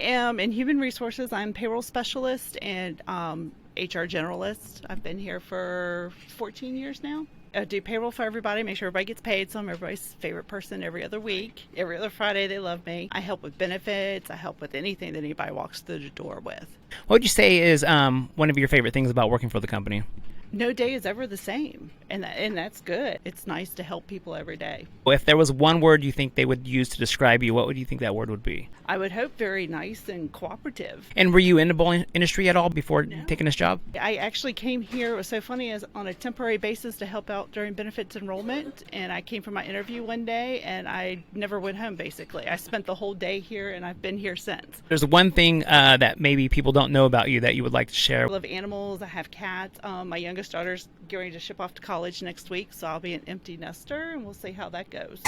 am in human resources. I'm payroll specialist and HR generalist. I've been here for 14 years now. I do payroll for everybody, make sure everybody gets paid, so I'm everybody's favorite person every other week. Every other Friday, they love me. I help with benefits. I help with anything that anybody walks through the door with. What would you say is one of your favorite things about working for the company? No day is ever the same, and that's good. It's nice to help people every day. Well, if there was one word you think they would use to describe you, what would you think that word would be? I would hope very nice and cooperative. And were you in the bowling industry at all before taking this job? I actually came here, it was so funny, as on a temporary basis to help out during benefits enrollment, and I came for my interview one day, and I never went home, basically. I spent the whole day here, and I've been here since. There's one thing that maybe people don't know about you that you would like to share. I love animals. I have cats. My youngest daughter's getting ready to ship off to college next week, so I'll be an empty nester, and we'll see how that goes.